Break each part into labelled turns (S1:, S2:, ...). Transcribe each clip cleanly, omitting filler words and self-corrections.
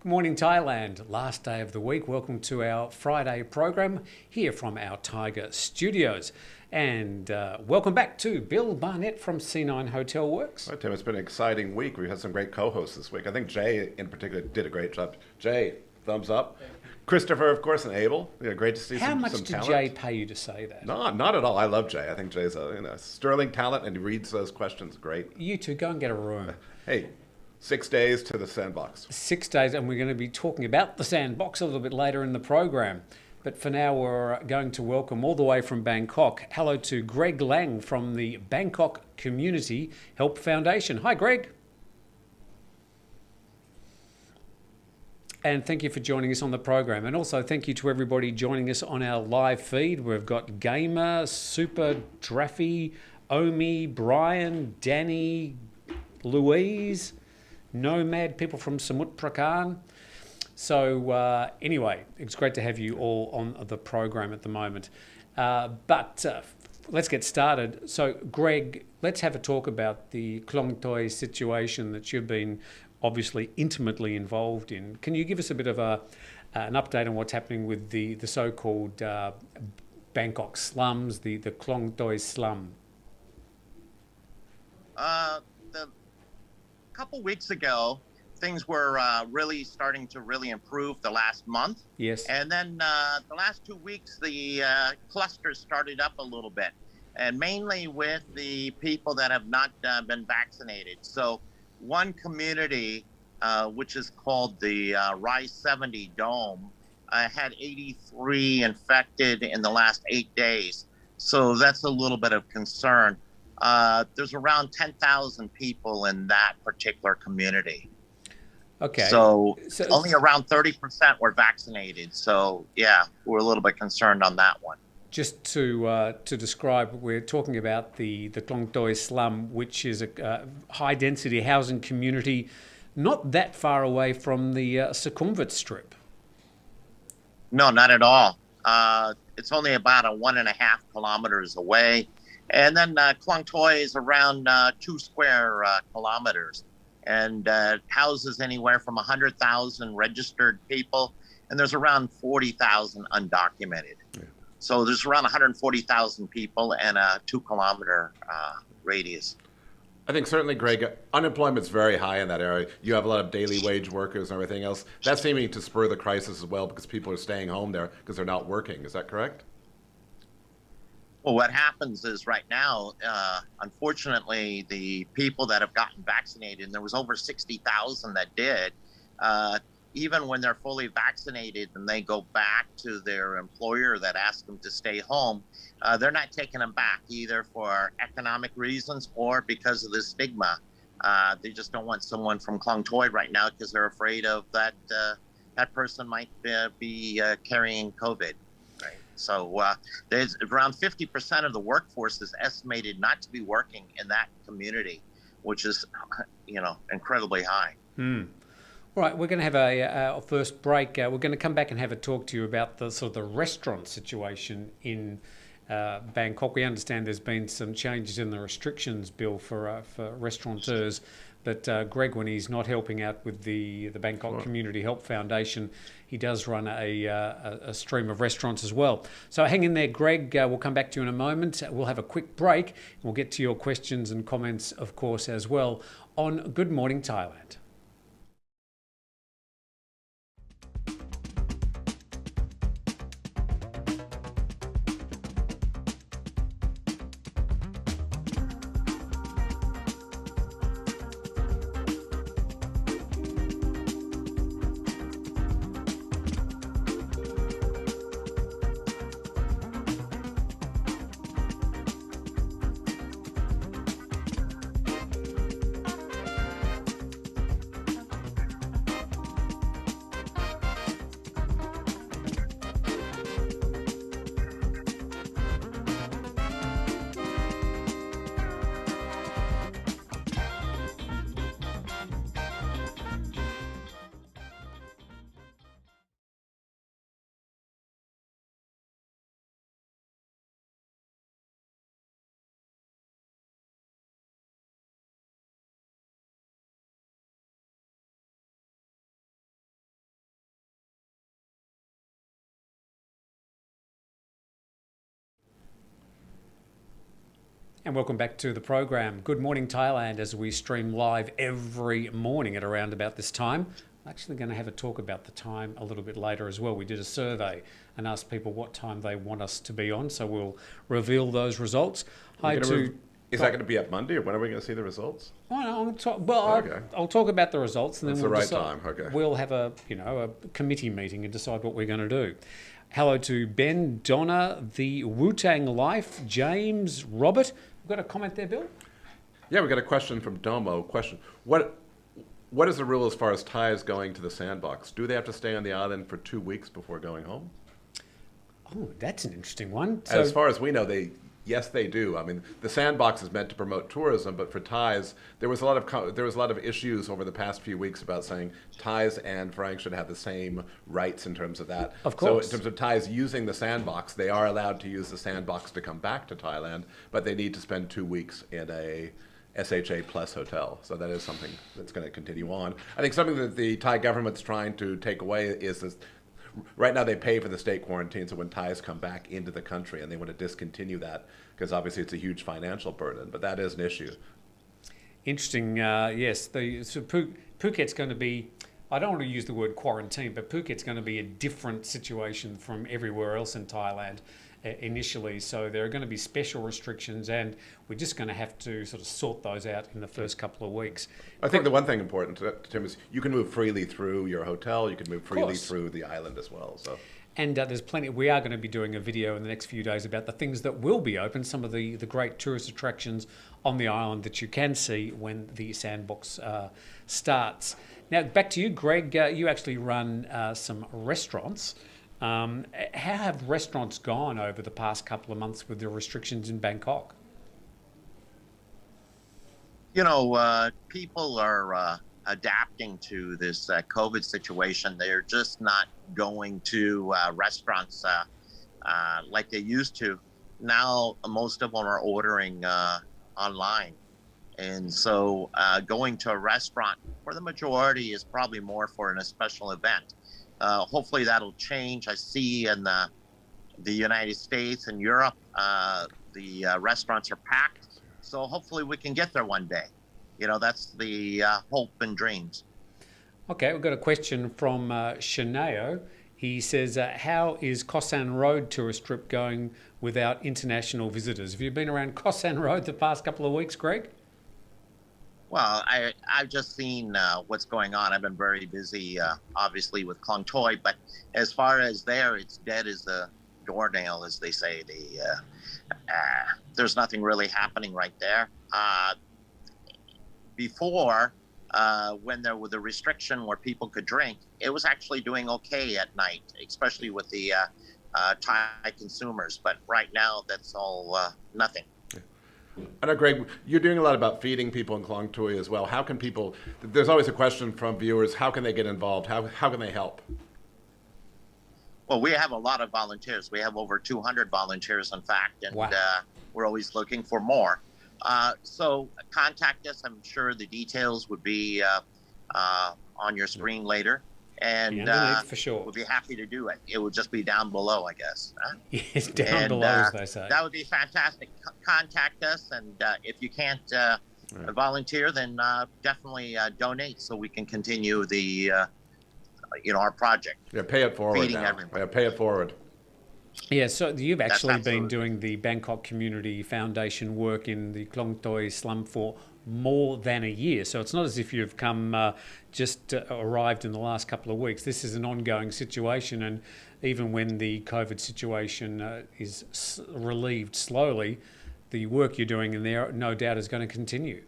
S1: Good morning, Thailand. Last day of the week. Welcome to our Friday program here from our Thaiger studios. And welcome back to Bill Barnett from C9 Hotel Works.
S2: Right, Tim, it's been an exciting week. We've had some great co-hosts this week. I think Jay, in particular, did a great job. Jay, thumbs up. Christopher, of course, and Abel. Yeah, great to see
S1: How
S2: some
S1: much
S2: talent.
S1: did Jay pay you to say that?
S2: No, not at all. I love Jay. I think Jay's a sterling talent, and he reads those questions great.
S1: You two, go and get a room.
S2: Hey, 6 days to the Sandbox.
S1: 6 days, and we're going to be talking about the Sandbox a little bit later in the program. But for now, we're going to welcome all the way from Bangkok. Hello to Greg Lange from the Bangkok Community Help Foundation. Hi, Greg. And thank you for joining us on the program. And also thank you to everybody joining us on our live feed. We've got Gamer, Super, Draffy, Omi, Brian, Danny, Louise, Nomad, people from Samut Prakan. So anyway, it's great to have you all on the program at the moment. But let's get started. So Greg, let's have a talk about the Klong Toey situation that you've been obviously intimately involved in. Can you give us a bit of an update on what's happening with the so-called Bangkok slums, the Klong Toey slum?
S3: The couple weeks ago, things were really starting to really improve the last month.
S1: Yes.
S3: And then the last 2 weeks, the clusters started up a little bit, and mainly with the people that have not been vaccinated. So one community, which is called the Rise 70 Dome, had 83 infected in the last 8 days. So that's a little bit of concern. There's around 10,000 people in that particular community.
S1: Okay.
S3: So only around 30% were vaccinated. So yeah, we're a little bit concerned on that one.
S1: Just to describe, we're talking about the Klong Toey slum, which is a high-density housing community not that far away from the Sukhumvit Strip.
S3: No, not at all. It's only about 1.5 kilometers away. And then Klong Toey is around 2 square kilometers, and houses anywhere from 100,000 registered people, and there's around 40,000 undocumented. Yeah. So there's around 140,000 people and a 2-kilometer radius.
S2: I think certainly, Greg, unemployment's very high in that area. You have a lot of daily wage workers and everything else. That's seeming to spur the crisis as well because people are staying home there because they're not working. Is that correct?
S3: Well, what happens is right now, unfortunately, the people that have gotten vaccinated, and there was over 60,000 that did, even when they're fully vaccinated and they go back to their employer that asked them to stay home, they're not taking them back either for economic reasons or because of the stigma. They just don't want someone from Klong Toey right now because they're afraid of that person might be carrying COVID. So there's around 50% of the workforce is estimated not to be working in that community, which is, incredibly high.
S1: All right, we're going to have a first break. We're going to come back and have a talk to you about the sort of the restaurant situation in Bangkok. We understand there's been some changes in the restrictions bill for restaurateurs. But Greg, when he's not helping out with the Bangkok Community Help Foundation, he does run a stream of restaurants as well. So hang in there, Greg. We'll come back to you in a moment. We'll have a quick break. We'll get to your questions and comments, of course, as well on Good Morning Thailand. And welcome back to the program. Good morning, Thailand, as we stream live every morning at around about this time. I'm actually going to have a talk about the time a little bit later as well. We did a survey and asked people what time they want us to be on, so we'll reveal those results.
S2: Is that going to be up Monday, or when are we going to see the results?
S1: Oh, no, I'll talk about the results, and then we'll decide.
S2: Okay.
S1: We'll have a committee meeting and decide what we're going to do. Hello to Ben, Donna, the Wu-Tang Life, James, Robert. We've got a comment there, Bill?
S2: Yeah, we got a question from Domo. Question: What is the rule as far as Thais going to the Sandbox? Do they have to stay on the island for 2 weeks before going home?
S1: Oh, that's an interesting one.
S2: So, as far as we know, yes, they do. I mean, the Sandbox is meant to promote tourism, but for Thais, there was a lot of issues over the past few weeks about saying Thais and Frank should have the same rights in terms of that.
S1: Of course.
S2: So in terms of Thais using the Sandbox, they are allowed to use the Sandbox to come back to Thailand, but they need to spend 2 weeks in a SHA Plus hotel. So that is something that's going to continue on. I think something that the Thai government's trying to take away is this. Right now they pay for the state quarantine, so when Thais come back into the country, and they want to discontinue that because obviously it's a huge financial burden, but that is an issue.
S1: Interesting, yes. Phuket's going to be, I don't want to use the word quarantine, but Phuket's going to be a different situation from everywhere else in Thailand initially, so there are going to be special restrictions, and we're just going to have to sort of sort those out in the first couple of weeks.
S2: I think the one thing important to Tim is you can move freely through your hotel, you can move freely through the island as well. So.
S1: And there's plenty. We are going to be doing a video in the next few days about the things that will be open, some of the great tourist attractions on the island that you can see when the Sandbox starts. Now, back to you, Greg. You actually run some restaurants. How have restaurants gone over the past couple of months with the restrictions in Bangkok?
S3: People are adapting to this COVID situation. They're just not going to restaurants like they used to. Now, most of them are ordering online. And so going to a restaurant for the majority is probably more for a special event. Hopefully that'll change. I see in the United States and Europe, the restaurants are packed. So hopefully we can get there one day. That's the hope and dreams.
S1: Okay, we've got a question from Shaneo. He says, how is Koh San Road tourist trip going without international visitors? Have you been around Koh San Road the past couple of weeks, Greg?
S3: Well, I've just seen what's going on. I've been very busy, obviously, with Klong Toey. But as far as there, it's dead as a doornail, as they say. There's nothing really happening right there. Before, when there was a restriction where people could drink, it was actually doing okay at night, especially with the Thai consumers. But right now, that's all nothing.
S2: I know, Greg, you're doing a lot about feeding people in Klong Toey as well. How can people, there's always a question from viewers, how can they get involved? How can they help?
S3: Well, we have a lot of volunteers. We have over 200 volunteers, in fact, and
S1: wow.
S3: We're always looking for more. So contact us. I'm sure the details would be on your screen later. And
S1: for sure.
S3: We'll be happy to do it. It would just be down below, I guess. Huh?
S1: Yes, down below, as they say.
S3: That would be fantastic. Contact us, and if you can't volunteer, then definitely donate so we can continue the our project.
S2: Yeah, pay it forward
S3: feeding
S2: now.
S3: Everyone.
S2: Yeah, pay it forward.
S1: Yeah, so you've actually been doing the Bangkok Community Foundation work in the Klong Toey slum for more than a year. So it's not as if you've come just arrived in the last couple of weeks. This is an ongoing situation, and even when the COVID situation is relieved slowly, the work you're doing in there, no doubt, is going to continue.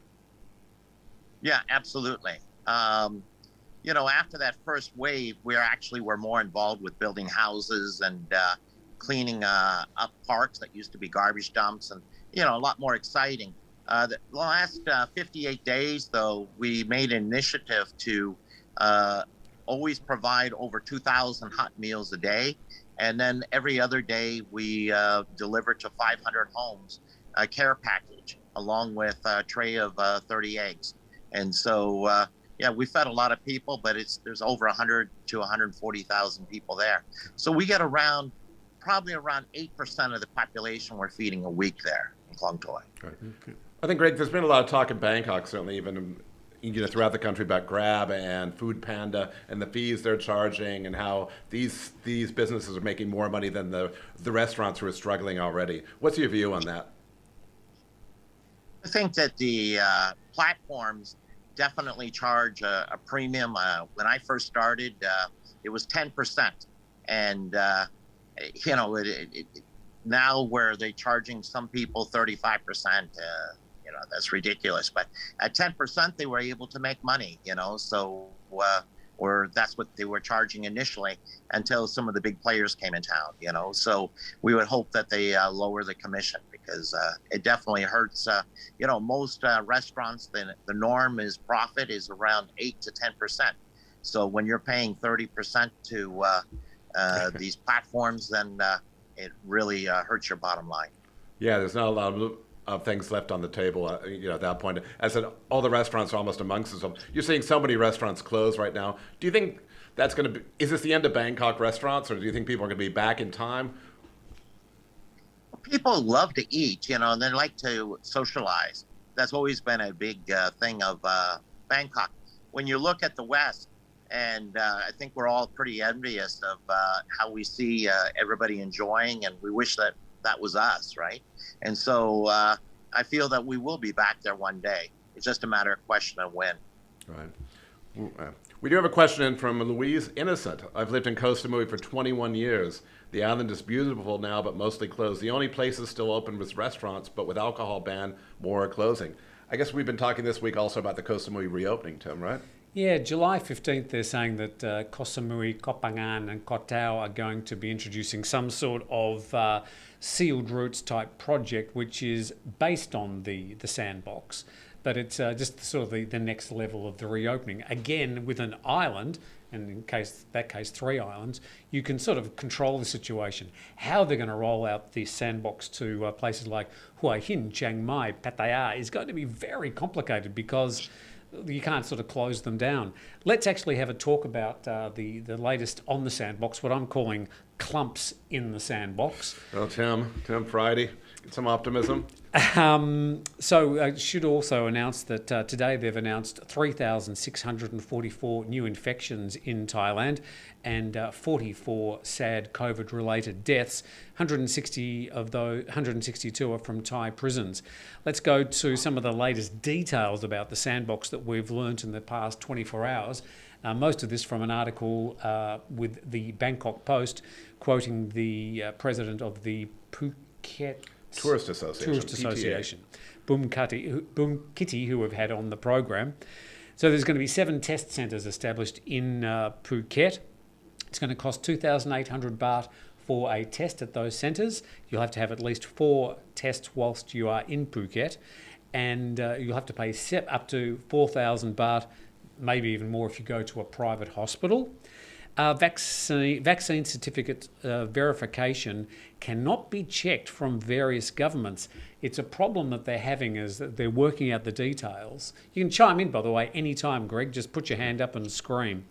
S3: Yeah, absolutely. After that first wave, we're more involved with building houses and cleaning up parks that used to be garbage dumps, and a lot more exciting. The last 58 days, though, we made an initiative to always provide over 2,000 hot meals a day, and then every other day we deliver to 500 homes a care package along with a tray of 30 eggs. And so we fed a lot of people, but there's over 100 to 140,000 people there. So we get probably around 8% of the population we're feeding a week there. Klong Toey.
S2: Right. I think, Greg, there's been a lot of talk in Bangkok, certainly even throughout the country, about Grab and Food Panda and the fees they're charging, and how these businesses are making more money than the restaurants who are struggling already. What's your view on that?
S3: I think that the platforms definitely charge a premium. When I first started, it was 10%, and now where they're charging some people 35%. That's ridiculous. But at 10%, they were able to make money. So or that's what they were charging initially until some of the big players came in town. So we would hope that they lower the commission, because it definitely hurts. Most restaurants, the norm is profit is around 8 to 10%. So when you're paying 30% to these platforms, then it really hurts your bottom line.
S2: Yeah, there's not a lot of things left on the table, at that point. As I said, all the restaurants are almost amongst themselves. You're seeing so many restaurants close right now. Do you think that's going to be, is this the end of Bangkok restaurants, or do you think people are going to be back in time?
S3: People love to eat, and they like to socialize. That's always been a big thing of Bangkok. When you look at the West, and I think we're all pretty envious of how we see everybody enjoying, and we wish that was us, right? And so I feel that we will be back there one day. It's just a matter of question of when.
S2: Right. We do have a question in from Louise Innocent. I've lived in Koh Samui for 21 years. The island is beautiful now, but mostly closed. The only places still open was restaurants, but with alcohol ban, more are closing. I guess we've been talking this week also about the Koh Samui reopening, Tim, right?
S1: Yeah, July 15th, they're saying that Koh Samui, Koh Phangan and Koh Tao are going to be introducing some sort of sealed routes type project, which is based on the Sandbox. But it's just sort of the next level of the reopening. Again, with an island, and in that case 3 islands, you can sort of control the situation. How they're going to roll out the Sandbox to places like Hua Hin, Chiang Mai, Pattaya is going to be very complicated, because you can't sort of close them down. Let's actually have a talk about the latest on the Sandbox, what I'm calling clumps in the Sandbox.
S2: Well, Tim Friday, get some optimism.
S1: So I should also announce that today they've announced 3,644 new infections in Thailand and 44 sad COVID-related deaths. 162 are from Thai prisons. Let's go to some of the latest details about the Sandbox that we've learnt in the past 24 hours. Most of this from an article with the Bangkok Post, quoting the president of the Phuket
S2: Tourist Association,
S1: Boom Kitty, who we've had on the program. So there's going to be 7 test centres established in Phuket. It's going to cost 2,800 baht for a test at those centres. You'll have to have at least 4 tests whilst you are in Phuket, and you'll have to pay up to 4,000 baht, maybe even more if you go to a private hospital. Vaccine certificate verification cannot be checked from various governments. It's a problem that they're having, is that they're working out the details. You can chime in, by the way, anytime, Greg. Just put your hand up and scream.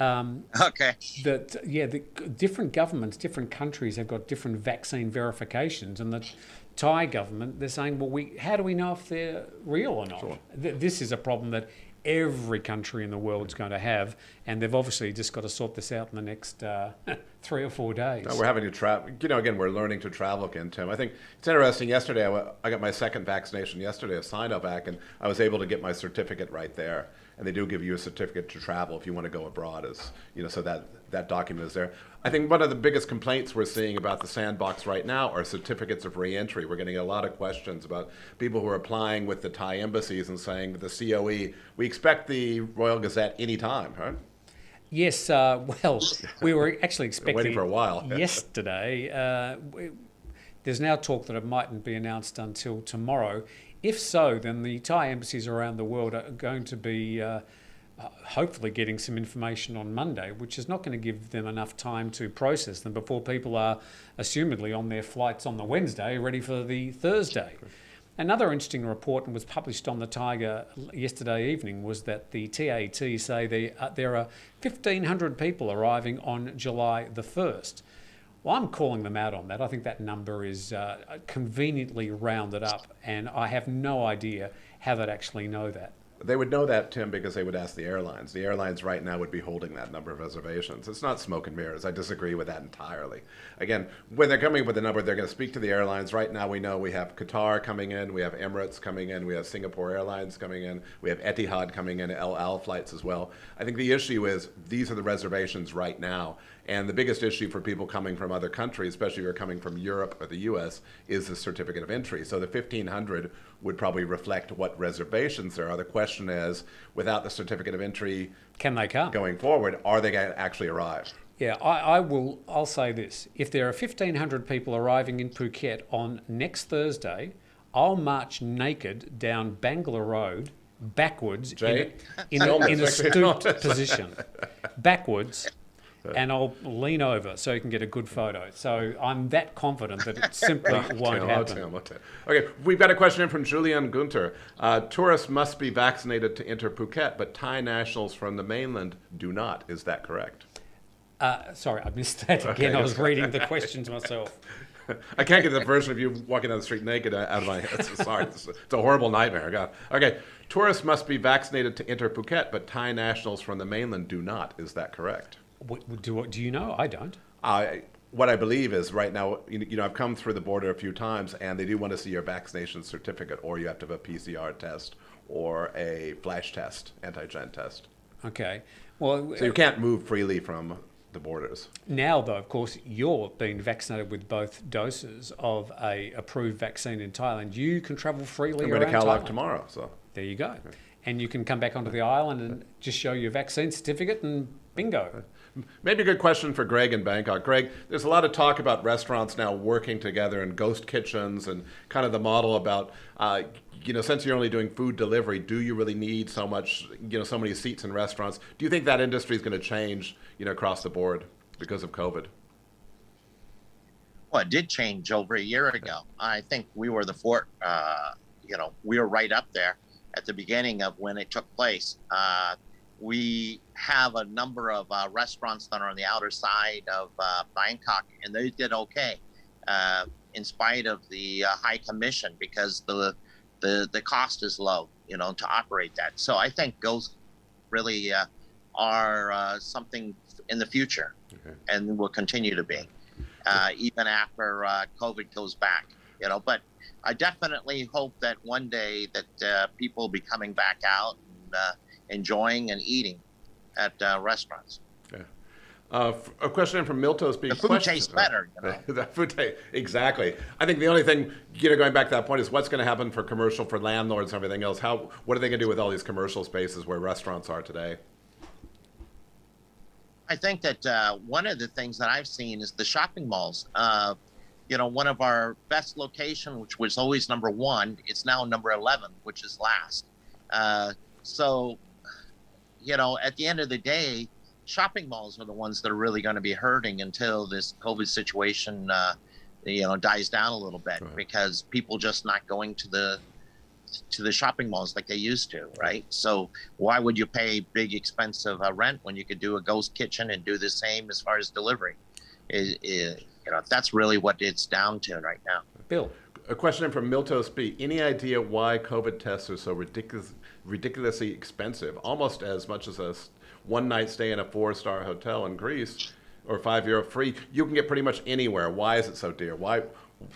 S3: Okay.
S1: The different governments, different countries have got different vaccine verifications, and the Thai government, they're saying, well, how do we know if they're real or not? Sure. This is a problem that every country in the world is going to have, and they've obviously just got to sort this out in the next 3 or 4 days.
S2: No, we're having to travel. Again, we're learning to travel again, Tim. I think it's interesting. Yesterday, I got my second vaccination yesterday, a Sinovac, and I was able to get my certificate right there. And they do give you a certificate to travel if you want to go abroad, so that document is there. I think one of the biggest complaints we're seeing about the Sandbox right now are certificates of re-entry. We're getting a lot of questions about people who are applying with the Thai embassies and saying, the COE, we expect the Royal Gazette anytime, right?
S1: Yes, we were actually expecting
S2: waiting for a while.
S1: Yesterday. There's now talk that it mightn't be announced until tomorrow. If so, then the Thai embassies around the world are going to be hopefully getting some information on Monday, which is not going to give them enough time to process them before people are assumedly on their flights on the Wednesday, ready for the Thursday. Another interesting report, and was published on the Thaiger yesterday evening, was that the TAT say there are 1,500 people arriving on July the 1st. Well, I'm calling them out on that. I think that number is conveniently rounded up, and I have no idea how they'd actually know that.
S2: They would know that, Tim, because they would ask the airlines. The airlines right now would be holding that number of reservations. It's not smoke and mirrors. I disagree with that entirely. Again, when they're coming up with a number, they're going to speak to the airlines. Right now, we know we have Qatar coming in, we have Emirates coming in, we have Singapore Airlines coming in, we have Etihad coming in, El Al flights as well. I think the issue is these are the reservations right now. And the biggest issue for people coming from other countries, especially if you're coming from Europe or the US, is the certificate of entry. So the 1,500 would probably reflect what reservations there are. The question is, without the certificate of entry,
S1: can they come?
S2: Going forward, are they going to actually arrive?
S1: Yeah, I'll say this. If there are 1,500 people arriving in Phuket on next Thursday, I'll march naked down Bangla Road backwards in a stooped position. Backwards. And I'll lean over so you can get a good photo. So I'm that confident that it simply won't happen.
S2: Okay, we've got a question in from Julian Gunter. Tourists must be vaccinated to enter Phuket, but Thai nationals from the mainland do not. Is that correct?
S1: Sorry, I missed that again. I was reading the questions myself.
S2: I can't get the version of you walking down the street naked out of my head. Sorry, it's a horrible nightmare. God. Okay, tourists must be vaccinated to enter Phuket, but Thai nationals from the mainland do not. Is that correct?
S1: Do you know? I don't.
S2: What I believe is right now, I've come through the border a few times, and they do want to see your vaccination certificate, or you have to have a PCR test or a flash test, antigen test.
S1: Okay. Well,
S2: so you can't move freely from the borders.
S1: Now, though, of course, you're being vaccinated with both doses of a approved vaccine in Thailand. You can travel freely around Thailand.
S2: I'm going to Khao Lak tomorrow, so.
S1: There you go. Okay. And you can come back onto the island and just show your vaccine certificate and bingo.
S2: Maybe a good question for Greg in Bangkok. Greg, there's a lot of talk about restaurants now working together in ghost kitchens and kind of the model about, since you're only doing food delivery, do you really need so many seats in restaurants? Do you think that industry is going to change, across the board because of COVID?
S3: Well, it did change over a year ago. I think we were we were right up there at the beginning of when it took place. We have a number of restaurants that are on the outer side of Bangkok, and they did okay in spite of the high commission because the cost is low, to operate that. So I think ghosts really are something in the future, and will continue to be even after COVID goes back. But I definitely hope that one day that people will be coming back out and enjoying and eating at restaurants.
S2: Yeah. A question in from Miltos.
S3: The food tastes better.
S2: The food exactly. I think the only thing, going back to that point, is what's going to happen for landlords and everything else. What are they going to do with all these commercial spaces where restaurants are today?
S3: I think that one of the things that I've seen is the shopping malls. One of our best locations, which was always number 1, it's now number 11, which is last. At the end of the day, shopping malls are the ones that are really going to be hurting until this COVID situation, dies down a little bit, because people just not going to the shopping malls like they used to, right? So why would you pay big expensive rent when you could do a ghost kitchen and do the same as far as delivery? That's really what it's down to right now.
S1: Bill.
S2: A question in from Miltos B. Any idea why COVID tests are so ridiculously expensive? Almost as much as a one-night stay in a 4-star hotel in Greece, or €5 free. You can get pretty much anywhere. Why is it so dear? Why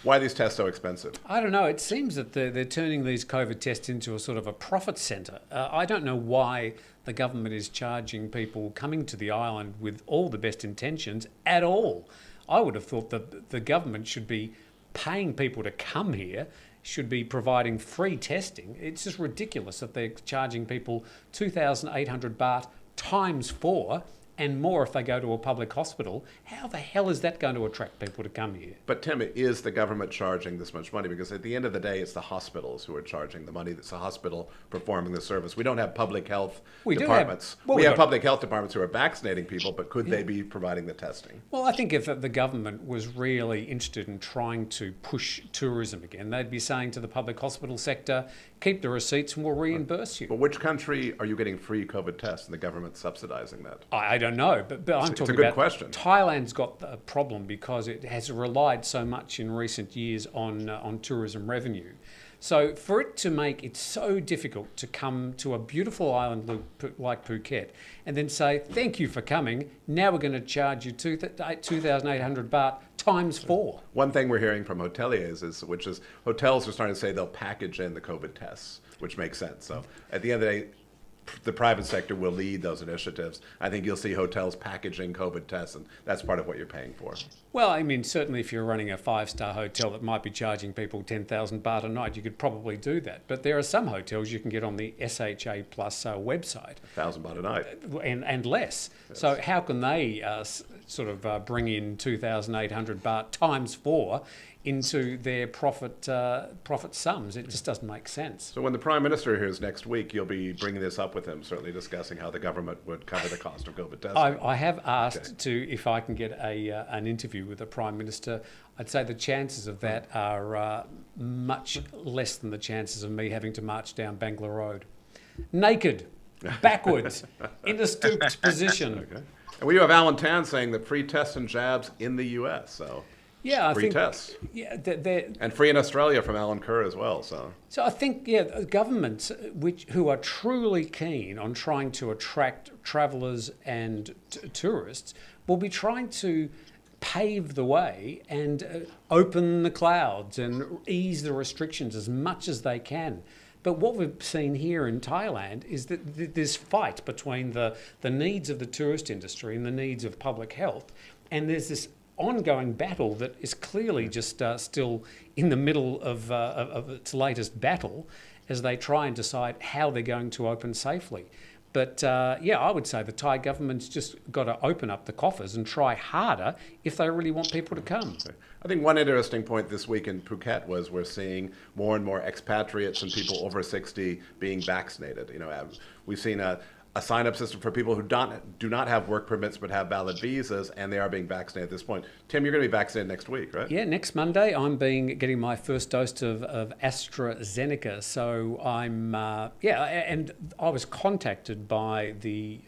S2: are these tests so expensive?
S1: I don't know. It seems that they're turning these COVID tests into a sort of a profit centre. I don't know why the government is charging people coming to the island with all the best intentions at all. I would have thought that the government should be paying people to come here, should be providing free testing. It's just ridiculous that they're charging people 2,800 baht times 4 and more if they go to a public hospital. How the hell is that going to attract people to come here?
S2: But Tim, is the government charging this much money? Because at the end of the day, it's the hospitals who are charging the money. That's the hospital performing the service. We don't have public health departments. We have public health departments who are vaccinating people, but could they be providing the testing?
S1: Well, I think if the government was really interested in trying to push tourism again, they'd be saying to the public hospital sector, keep the receipts and we'll reimburse you.
S2: But which country are you getting free COVID tests and the government subsidizing that?
S1: I don't know, but I'm
S2: It's a
S1: talking
S2: good
S1: about
S2: question.
S1: Thailand's got a problem because it has relied so much in recent years on tourism revenue. So for it to make it so difficult to come to a beautiful island like Phuket and then say, thank you for coming, now we're going to charge you 2,800 baht times 4.
S2: One thing we're hearing from hoteliers which is hotels are starting to say they'll package in the COVID tests, which makes sense. So at the end of the day, the private sector will lead those initiatives. I think you'll see hotels packaging COVID tests, and that's part of what you're paying for.
S1: Well, I mean, certainly if you're running a 5-star hotel that might be charging people 10,000 baht a night, you could probably do that. But there are some hotels you can get on the SHA Plus website.
S2: 1,000 baht a night.
S1: And less.
S2: Yes.
S1: So how can they bring in 2,800 baht times 4 into their profit sums? It just doesn't make sense.
S2: So when the Prime Minister here is next week, you'll be bringing this up with him, certainly discussing how the government would cover the cost of COVID testing.
S1: I have asked if I can get an interview with the Prime Minister. I'd say the chances of that are much less than the chances of me having to march down Bangla Road. Naked, backwards, in a stooped position.
S2: Okay. And we have Alan Tan saying that free tests and jabs in the U.S., so...
S1: Yeah, I
S2: free
S1: think
S2: tests.
S1: Yeah,
S2: and free in Australia from Alan Kerr as well. So
S1: I think governments who are truly keen on trying to attract travellers and tourists will be trying to pave the way and open the clouds and ease the restrictions as much as they can. But what we've seen here in Thailand is that this fight between the needs of the tourist industry and the needs of public health, and there's this ongoing battle that is clearly just still in the middle of its latest battle as they try and decide how they're going to open safely. But I would say the Thai government's just got to open up the coffers and try harder if they really want people to come.
S2: I think one interesting point this week in Phuket was we're seeing more and more expatriates and people over 60 being vaccinated. We've seen a sign-up system for people who do not have work permits but have valid visas, and they are being vaccinated at this point. Tim, you're going to be vaccinated next week, right?
S1: Yeah, next Monday I'm getting my first dose of AstraZeneca. So I'm and I was contacted by the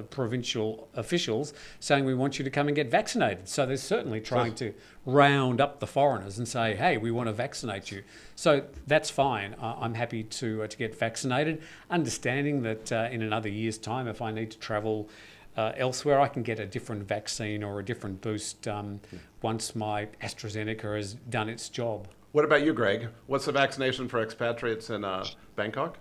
S1: provincial officials saying we want you to come and get vaccinated. So they're certainly trying to round up the foreigners and say, hey, we want to vaccinate you. So that's fine. I'm happy to get vaccinated, understanding that in another year's time, if I need to travel elsewhere, I can get a different vaccine or a different boost once my AstraZeneca has done its job.
S2: What about you, Greg? What's the vaccination for expatriates in Bangkok?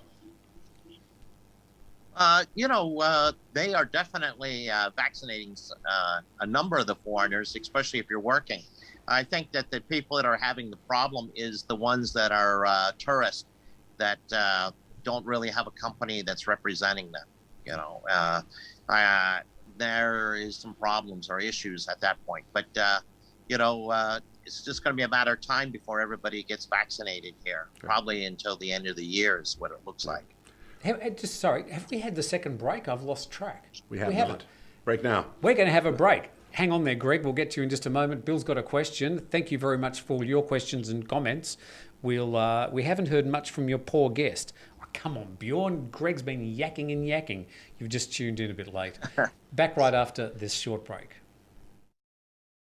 S3: They are definitely vaccinating a number of the foreigners, especially if you're working. I think that the people that are having the problem is the ones that are tourists that don't really have a company that's representing them. There is some problems or issues at that point. But, it's just going to be a matter of time before everybody gets vaccinated here, probably until the end of the year is what it looks like.
S1: Have we had the second break? I've lost track.
S2: We haven't. Break now.
S1: We're going to have a break. Hang on there, Greg. We'll get to you in just a moment. Bill's got a question. Thank you very much for your questions and comments. We haven't heard much from your poor guest. Oh, come on, Bjorn. Greg's been yakking and yakking. You've just tuned in a bit late. Back right after this short break.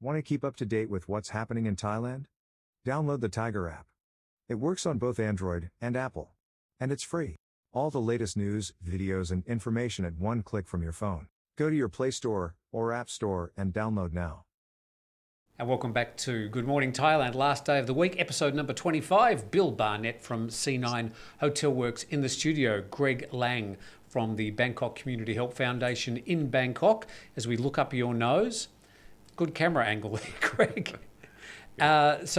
S4: Want to keep up to date with what's happening in Thailand? Download the Thaiger app. It works on both Android and Apple. And it's free. All the latest news, videos, and information at one click from your phone. Go to your Play Store or App Store and download now.
S1: And welcome back to Good Morning Thailand, last day of the week, episode number 25. Bill Barnett from C9 Hotel Works in the studio. Greg Lange from the Bangkok Community Help Foundation in Bangkok. As we look up your nose, good camera angle there, Greg. Let's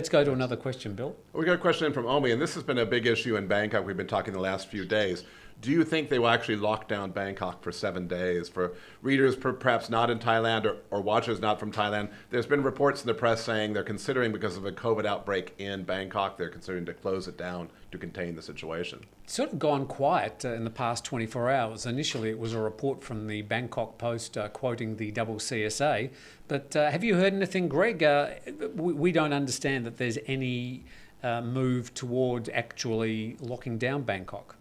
S1: go to another question, Bill.
S2: We got a question in from Omi, and this has been a big issue in Bangkok. We've been talking the last few days. Do you think they will actually lock down Bangkok for 7 days? For readers perhaps not in Thailand or watchers not from Thailand, there's been reports in the press saying they're considering, because of a COVID outbreak in Bangkok, they're considering to close it down to contain the situation.
S1: It's sort of gone quiet in the past 24 hours. Initially, it was a report from the Bangkok Post quoting the double CSA. But have you heard anything, Greg? We don't understand that there's any move toward actually locking down Bangkok.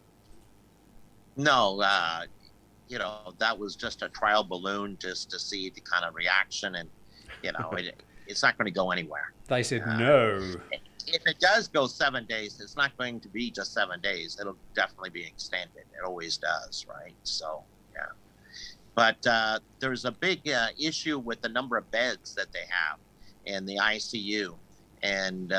S3: No, that was just a trial balloon just to see the kind of reaction, and it's not going to go anywhere.
S1: They said no.
S3: If it does go 7 days, it's not going to be just 7 days. It'll definitely be extended. It always does, right? So, yeah. But there's a big issue with the number of beds that they have in the ICU. And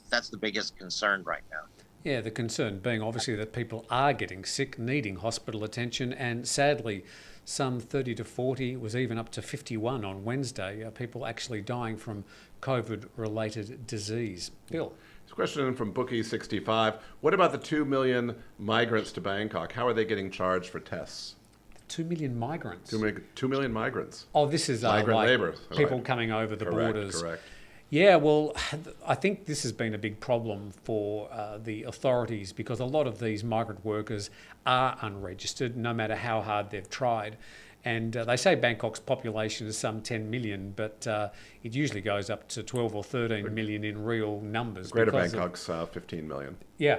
S3: that's the biggest concern right now.
S1: Yeah, the concern being obviously that people are getting sick, needing hospital attention, and sadly, some 30 to 40, was even up to 51 on Wednesday, people actually dying from COVID-related disease. Bill?
S2: This question from Bookie65. What about the 2 million migrants to Bangkok? How are they getting charged for tests?
S1: 2 million migrants?
S2: 2 million migrants.
S1: Oh, this is
S2: migrant
S1: like
S2: labor.
S1: People coming over the borders.
S2: Correct.
S1: Yeah, well, I think this has been a big problem for the authorities, because a lot of these migrant workers are unregistered, no matter how hard they've tried. And they say Bangkok's population is some 10 million, but it usually goes up to 12 or 13 million in real numbers.
S2: Greater Bangkok's 15 million.
S1: Yeah.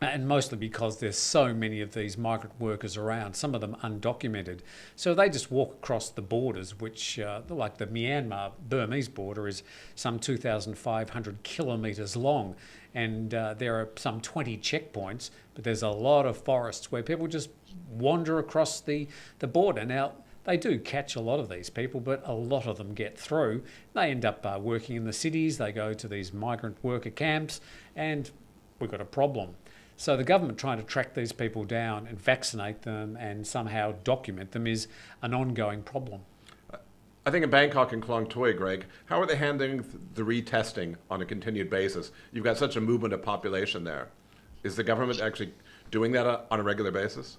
S1: And mostly because there's so many of these migrant workers around, some of them undocumented. So they just walk across the borders, which, like the Myanmar-Burmese border, is some 2,500 kilometres long. And there are some 20 checkpoints, but there's a lot of forests where people just wander across the border. Now, they do catch a lot of these people, but a lot of them get through. They end up working in the cities. They go to these migrant worker camps, and we've got a problem. So the government trying to track these people down and vaccinate them and somehow document them is an ongoing problem.
S2: I think in Bangkok and Klong Toey, Greg, how are they handling the retesting on a continued basis? You've got such a movement of population there. Is the government actually doing that on a regular basis?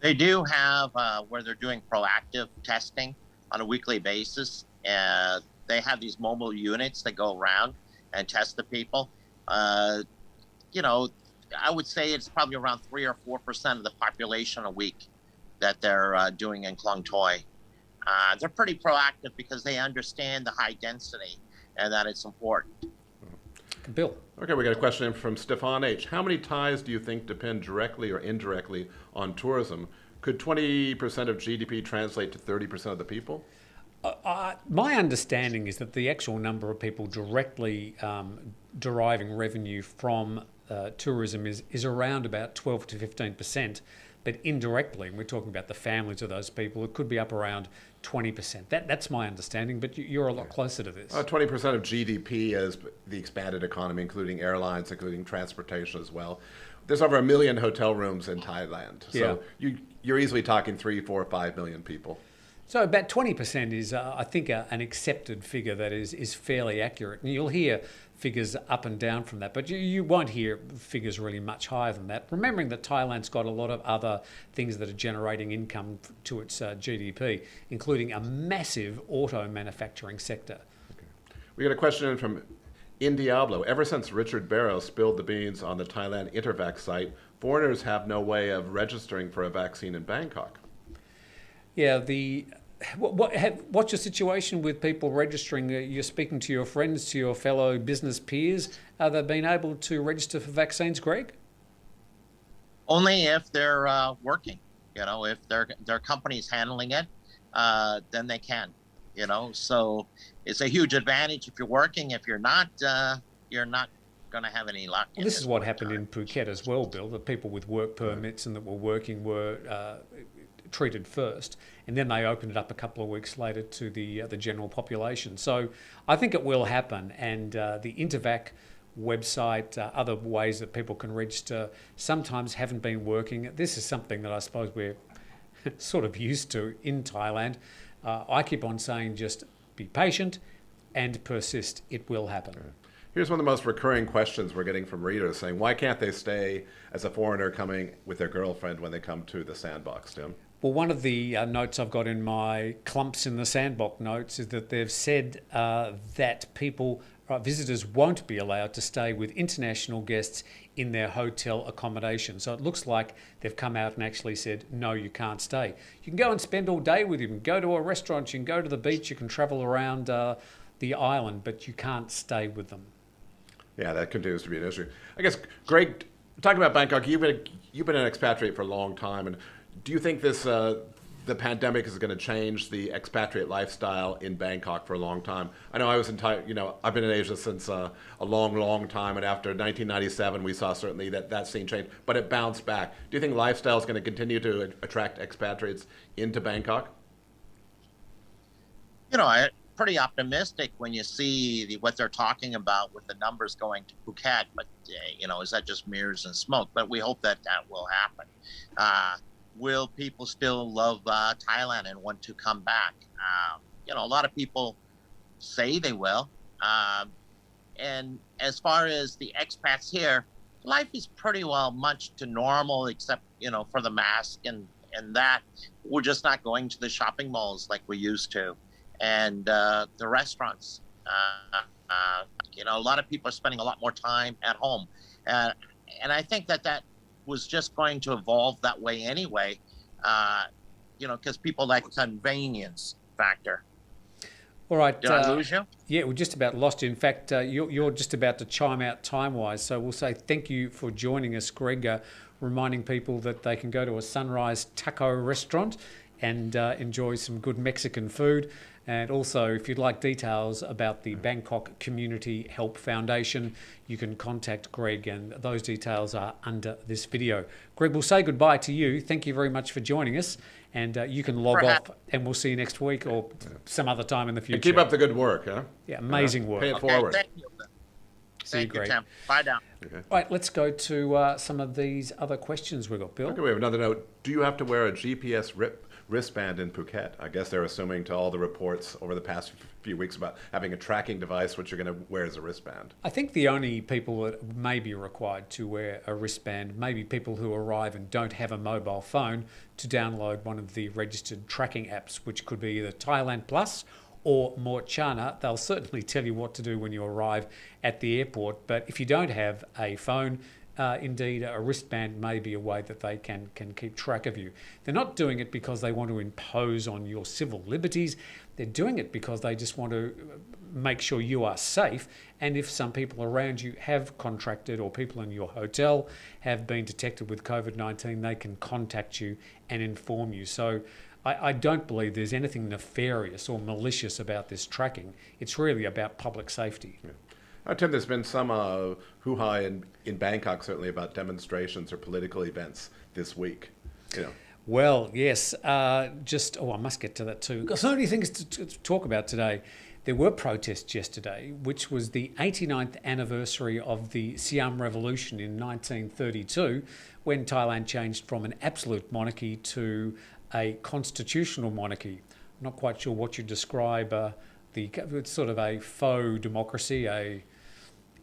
S3: They do have where they're doing proactive testing on a weekly basis. They have these mobile units that go around and test the people. I would say it's probably around 3 or 4% of the population a week that they're doing in Klong Toey. They're pretty proactive because they understand the high density and that it's important.
S1: Bill.
S2: Okay, we got a question in from Stefan H. How many Thais do you think depend directly or indirectly on tourism? Could 20% of GDP translate to 30% of the people?
S1: My understanding is that the actual number of people directly deriving revenue from tourism is around about 12 to 15%, but indirectly, and we're talking about the families of those people, it could be up around 20%. That's my understanding, but you're a lot closer to this.
S2: 20% of GDP is the expanded economy, including airlines, including transportation as well. There's over 1 million hotel rooms in Thailand, so you're easily talking 3, 4, 5 million people.
S1: So about 20% is, I think, an accepted figure that is fairly accurate. And you'll hear figures up and down from that, but you won't hear figures really much higher than that. Remembering that Thailand's got a lot of other things that are generating income to its GDP, including a massive auto manufacturing sector.
S2: Okay. We got a question in from Indiablo. Ever since Richard Barrow spilled the beans on the Thailand Intervac site, foreigners have no way of registering for a vaccine in Bangkok.
S1: Yeah, what's your situation with people registering? You're speaking to your friends, to your fellow business peers. Are they being able to register for vaccines, Greg?
S3: Only if they're working. If their company's handling it, then they can. So it's a huge advantage if you're working. If you're not going to have any luck.
S1: Well, this is what happened in Phuket as well, Bill. The people with work permits and that were working were treated first, and then they opened it up a couple of weeks later to the general population. So I think it will happen, and the Intervac website, other ways that people can register, sometimes haven't been working. This is something that I suppose we're sort of used to in Thailand. I keep on saying just be patient and persist. It will happen.
S2: Here's one of the most recurring questions we're getting from readers saying, why can't they stay as a foreigner coming with their girlfriend when they come to the Sandbox, Tim?
S1: Well, one of the notes I've got in my clumps in the Sandbox notes is that they've said that visitors won't be allowed to stay with international guests in their hotel accommodation. So it looks like they've come out and actually said, no, you can't stay. You can go and spend all day with him, go to a restaurant, you can go to the beach, you can travel around the island, but you can't stay with them.
S2: Yeah, that continues to be an issue. I guess, Greg, talking about Bangkok, you've been an expatriate for a long time, and Do you think this the pandemic is going to change the expatriate lifestyle in Bangkok for a long time? I know I was I've been in Asia since a long, long time, and after 1997, we saw certainly that scene change, but it bounced back. Do you think lifestyle is going to continue to attract expatriates into Bangkok?
S3: I'm pretty optimistic when you see what they're talking about with the numbers going to Phuket. But is that just mirrors and smoke? But we hope that will happen. Will people still love Thailand and want to come back? A lot of people say they will. And as far as the expats here, life is pretty well much to normal, except, for the mask and that. We're just not going to the shopping malls like we used to. And the restaurants. A lot of people are spending a lot more time at home. And I think that was just going to evolve that way anyway, because people like convenience factor.
S1: All right.
S3: Did I lose you?
S1: Yeah, we just about lost you. In fact, you're just about to chime out time-wise, so we'll say thank you for joining us, Greg, reminding people that they can go to a Sunrise Taco restaurant and enjoy some good Mexican food. And also, if you'd like details about the Bangkok Community Help Foundation, you can contact Greg, and those details are under this video. Greg, we'll say goodbye to you. Thank you very much for joining us, and you can log off, and we'll see you next week or some other time in the future.
S2: And keep up the good work, huh?
S1: Yeah, amazing work.
S2: Pay it forward.
S3: Thank you.
S1: Thank you,
S3: Tim. Bye now.
S2: Okay.
S1: All right, let's go to some of these other questions we've got, Bill.
S2: Okay, we have another note. Do you have to wear a GPS wristband in Phuket? I guess they're assuming to all the reports over the past few weeks about having a tracking device which you're going to wear as a wristband.
S1: I think the only people that may be required to wear a wristband may be people who arrive and don't have a mobile phone to download one of the registered tracking apps, which could be either Thailand Plus or Morchana. They'll certainly tell you what to do when you arrive at the airport. But if you don't have a phone, indeed, a wristband may be a way that they can keep track of you. They're not doing it because they want to impose on your civil liberties. They're doing it because they just want to make sure you are safe. And if some people around you have contracted, or people in your hotel have been detected with COVID-19, they can contact you and inform you. So I don't believe there's anything nefarious or malicious about this tracking. It's really about public safety.
S2: Yeah. Tim, there's been some hoo-ha in Bangkok, certainly, about demonstrations or political events this week.
S1: Well, yes. I must get to that too. Got so many things to talk about today. There were protests yesterday, which was the 89th anniversary of the Siam Revolution in 1932, when Thailand changed from an absolute monarchy to a constitutional monarchy. I'm not quite sure what you describe it's sort of a faux democracy,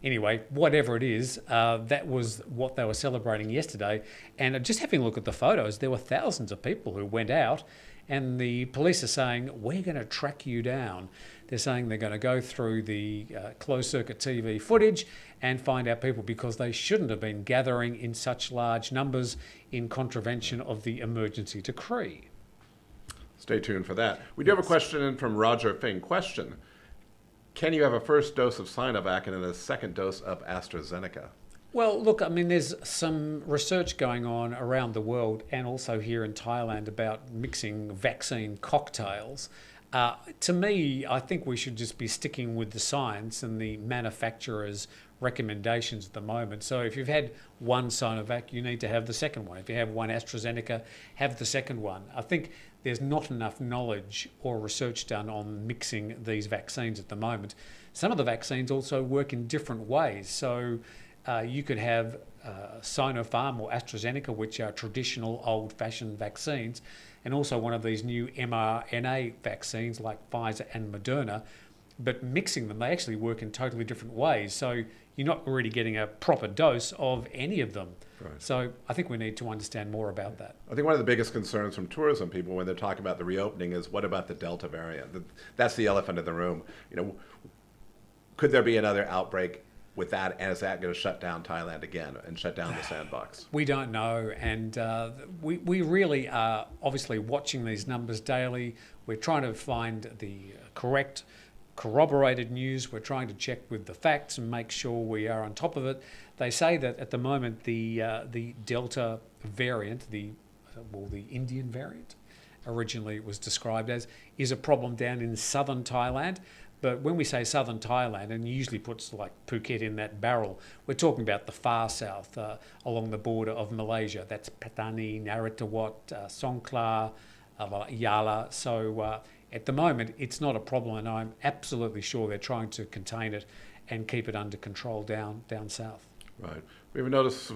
S1: anyway, whatever it is, that was what they were celebrating yesterday. And just having a look at the photos, there were thousands of people who went out, and the police are saying, we're going to track you down. They're saying they're going to go through the closed-circuit TV footage and find out people, because they shouldn't have been gathering in such large numbers in contravention of the emergency decree.
S2: Stay tuned for that. We do have a question in from Roger Fing. Question: can you have a first dose of Sinovac and then a second dose of AstraZeneca?
S1: Well, look, I mean, there's some research going on around the world and also here in Thailand about mixing vaccine cocktails. To me, I think we should just be sticking with the science and the manufacturer's recommendations at the moment. So if you've had one Sinovac, you need to have the second one. If you have one AstraZeneca, have the second one. I think there's not enough knowledge or research done on mixing these vaccines at the moment. Some of the vaccines also work in different ways. So you could have Sinopharm or AstraZeneca, which are traditional old-fashioned vaccines, and also one of these new mRNA vaccines like Pfizer and Moderna. But mixing them, they actually work in totally different ways. So you're not really getting a proper dose of any of them. Right. So I think we need to understand more about that.
S2: I think one of the biggest concerns from tourism people when they're talking about the reopening is, what about the Delta variant? That's the elephant in the room. Could there be another outbreak with that, and is that going to shut down Thailand again and shut down the Sandbox?
S1: We don't know, and we really are obviously watching these numbers daily. We're trying to find the correct corroborated news. We're trying to check with the facts and make sure we are on top of it. They say that at the moment the Delta variant, the the Indian variant, originally it was described as, is a problem down in southern Thailand. But when we say southern Thailand, and usually puts like Phuket in that barrel, we're talking about the far south, along the border of Malaysia. That's Patani, Narathiwat, Songkhla, Yala. So at the moment, it's not a problem, and I'm absolutely sure they're trying to contain it and keep it under control down south.
S2: Right. We have a notice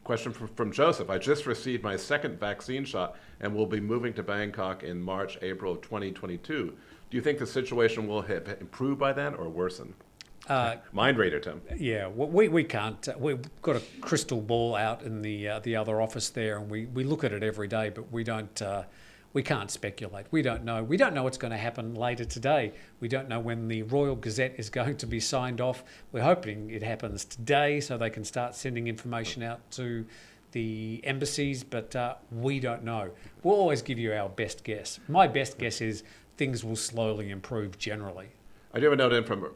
S2: question from Joseph. I just received my second vaccine shot and will be moving to Bangkok in March, April of 2022. Do you think the situation will have improved by then or worsen? Mind reader, Tim.
S1: Yeah, well, we can't. We've got a crystal ball out in the other office there, and we look at it every day, but we don't. We can't speculate. We don't know. We don't know what's going to happen later today. We don't know when the Royal Gazette is going to be signed off. We're hoping it happens today so they can start sending information out to the embassies, but we don't know. We'll always give you our best guess. My best guess is things will slowly improve generally.
S2: I do have a note in from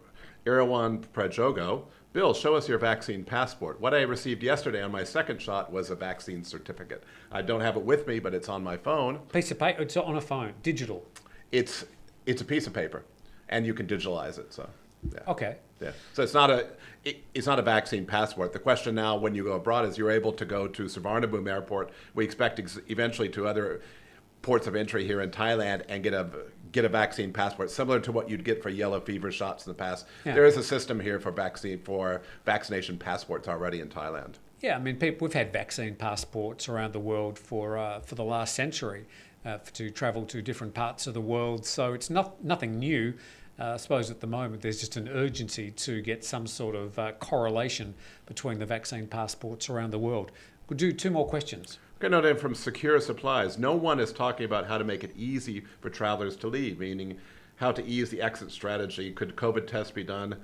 S2: Irawan Prajogo. Bill, show us your vaccine passport. What I received yesterday on my second shot was a vaccine certificate. I don't have it with me, but it's on my phone.
S1: Piece of paper, it's on a phone, digital.
S2: It's a piece of paper, and you can digitalize it. So, yeah.
S1: Okay.
S2: Yeah. So it's not a vaccine passport. The question now, when you go abroad, is you're able to go to Suvarnabhumi Airport. We expect eventually to other ports of entry here in Thailand and get a vaccine passport, similar to what you'd get for yellow fever shots in the past. Yeah. There is a system here for vaccination passports already in Thailand.
S1: Yeah, I mean, we've had vaccine passports around the world for the last century to travel to different parts of the world. So it's nothing new. I suppose at the moment there's just an urgency to get some sort of correlation between the vaccine passports around the world. We'll do 2 more questions.
S2: Okay, note in from Secure Supplies. No one is talking about how to make it easy for travelers to leave, meaning how to ease the exit strategy. Could COVID tests be done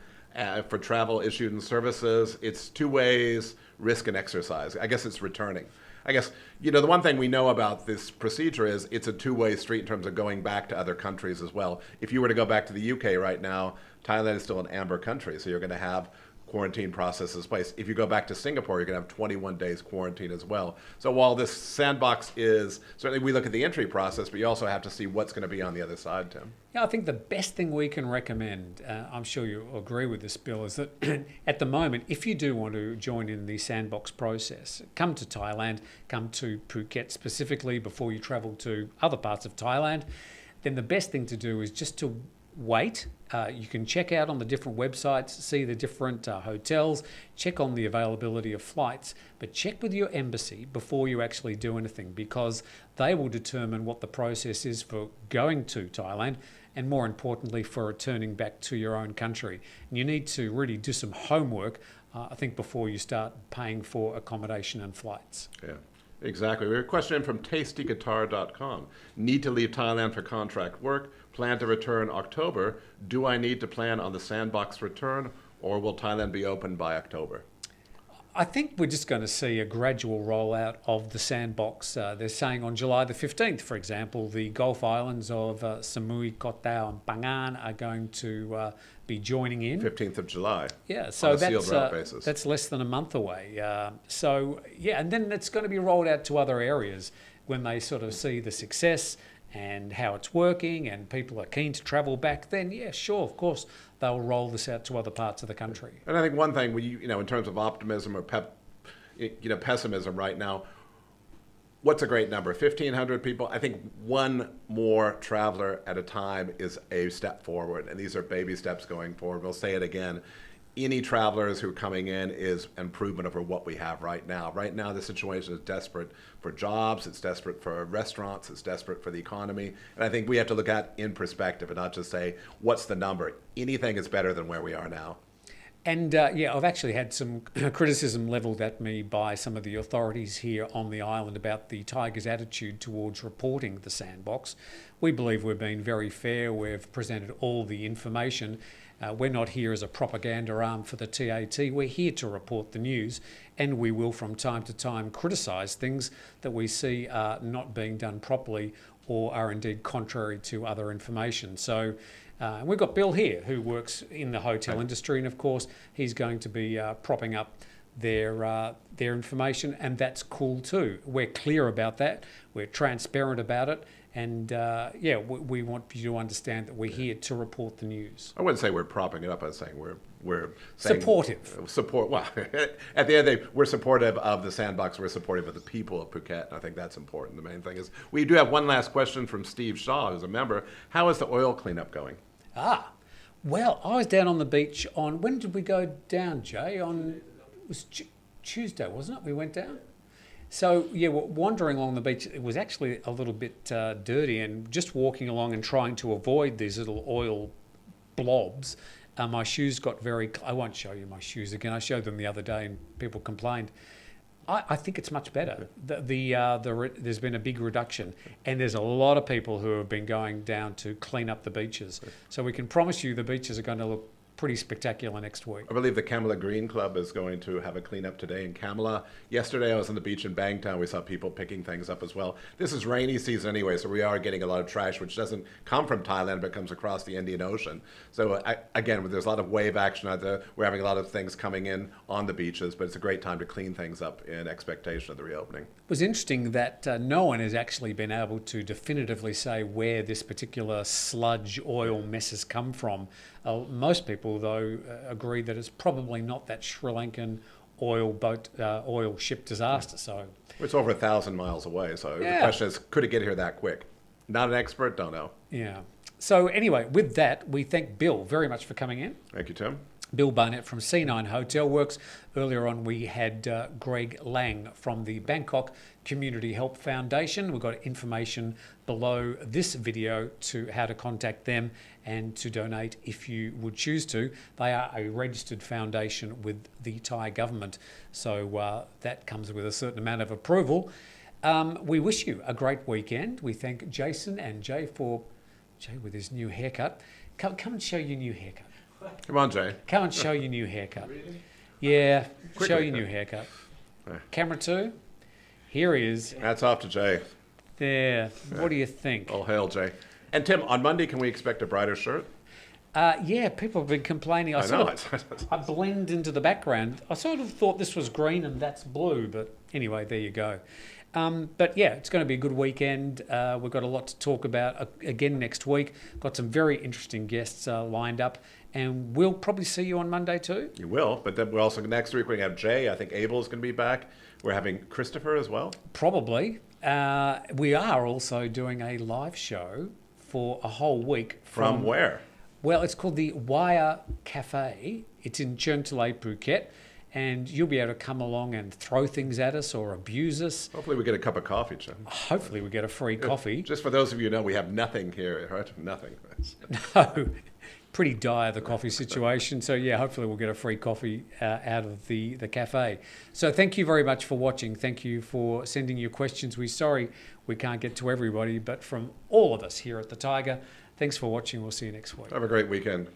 S2: for travel issued and services? It's 2 ways, risk and exercise. I guess it's returning. I guess, the one thing we know about this procedure is it's a 2-way street in terms of going back to other countries as well. If you were to go back to the UK right now, Thailand is still an amber country, so you're going to have quarantine processes in place. If you go back to Singapore, you're going to have 21 days quarantine as well. So while this sandbox is, certainly we look at the entry process, but you also have to see what's going to be on the other side, Tim.
S1: Yeah, I think the best thing we can recommend, I'm sure you'll agree with this, Bill, is that at the moment, if you do want to join in the Sandbox process, come to Thailand, come to Phuket specifically before you travel to other parts of Thailand, then the best thing to do is just to wait. You can check out on the different websites, see the different hotels, check on the availability of flights, but check with your embassy before you actually do anything, because they will determine what the process is for going to Thailand and, more importantly, for returning back to your own country. And you need to really do some homework, I think, before you start paying for accommodation and flights.
S2: Yeah. Exactly. We have a question in from tastyguitar.com. Need to leave Thailand for contract work. Plan to return October. Do I need to plan on the Sandbox return, or will Thailand be open by October?
S1: I think we're just going to see a gradual rollout of the Sandbox. They're saying on July the 15th, for example, the Gulf Islands of Samui, Koh Tao and Phangan are going to be joining in.
S2: 15th of July.
S1: Yeah, so
S2: basis.
S1: That's less than a month away. And then it's going to be rolled out to other areas when they sort of see the success and how it's working and people are keen to travel back. Then, yeah, sure, of course, they'll roll this out to other parts of the country.
S2: And I think one thing, in terms of optimism or pessimism right now, what's a great number? 1,500 people. I think one more traveler at a time is a step forward, and these are baby steps going forward. We'll say it again. Any travelers who are coming in is improvement over what we have right now. Right now, the situation is desperate for jobs. It's desperate for restaurants. It's desperate for the economy. And I think we have to look at in perspective and not just say, what's the number? Anything is better than where we are now.
S1: And I've actually had some criticism levelled at me by some of the authorities here on the island about the Thaiger's attitude towards reporting the Sandbox. We believe we've been very fair. We've presented all the information. We're not here as a propaganda arm for the TAT. We're here to report the news, and we will from time to time criticise things that we see are not being done properly or are indeed contrary to other information. So we've got Bill here who works in the hotel industry, and of course he's going to be propping up their information, and that's cool too. We're clear about that. We're transparent about it. And we want you to understand that we're here to report the news.
S2: I wouldn't say we're propping it up. I was saying we're saying
S1: supportive.
S2: Well, at the end of the day, we're supportive of the Sandbox. We're supportive of the people of Phuket. And I think that's important. The main thing is we do have one last question from Steve Shaw, who's a member. How is the oil cleanup going?
S1: Well, I was down on the beach on, when did we go down, Jay? It was Tuesday, wasn't it? We went down. So, we're wandering along the beach. It was actually a little bit dirty, and just walking along and trying to avoid these little oil blobs, my shoes got I won't show you my shoes again. I showed them the other day and people complained. I think it's much better. There's been a big reduction, and there's a lot of people who have been going down to clean up the beaches. So we can promise you the beaches are going to look pretty spectacular next week.
S2: I believe the Kamala Green Club is going to have a cleanup today in Kamala. Yesterday I was on the beach in Bangkok. We saw people picking things up as well. This is rainy season anyway, so we are getting a lot of trash, which doesn't come from Thailand, but comes across the Indian Ocean. So again, there's a lot of wave action out there. We're having a lot of things coming in on the beaches, but it's a great time to clean things up in expectation of the reopening.
S1: It was interesting that no one has actually been able to definitively say where this particular sludge oil mess has come from. Most people, though, agree that it's probably not that Sri Lankan oil ship disaster. So
S2: it's over 1,000 miles away. So the question is, could it get here that quick? Not an expert, don't know.
S1: Yeah. So anyway, with that, we thank Bill very much for coming in.
S2: Thank you, Tim.
S1: Bill Barnett from C9 Hotel Works. Earlier on, we had Greg Lange from the Bangkok Community Help Foundation. We've got information below this video to how to contact them and to donate if you would choose to. They are a registered foundation with the Thai government, so that comes with a certain amount of approval. We wish you a great weekend. We thank Jason and Jay with his new haircut. Come and show your new haircut.
S2: Come on, Jay.
S1: Come and show your new haircut. Yeah, show your new haircut. Camera 2. Here he is.
S2: That's off to Jay.
S1: There. What do you think?
S2: All hail, Jay. And Tim, on Monday, can we expect a brighter shirt?
S1: People have been complaining. I blend into the background. I sort of thought this was green and that's blue, but anyway, there you go. It's going to be a good weekend. We've got a lot to talk about again next week. Got some very interesting guests lined up, and we'll probably see you on Monday too.
S2: You will, but then we're also next week we're going to have Jay. I think Abel's going to be back. We're having Christopher as well. Probably.
S1: We are also doing a live show for a whole week.
S2: From where?
S1: Well, it's called the Wire Cafe. It's in Klongtoey, Phuket. And you'll be able to come along and throw things at us or abuse us.
S2: Hopefully we get a cup of coffee, Jim.
S1: Hopefully we get a free coffee.
S2: Just for those of you who know, we have nothing here, right? Nothing.
S1: No, pretty dire, the coffee situation. So hopefully we'll get a free coffee out of the cafe. So thank you very much for watching. Thank you for sending your questions. We're sorry we can't get to everybody, but from all of us here at the Thaiger, thanks for watching. We'll see you next week.
S2: Have a great weekend.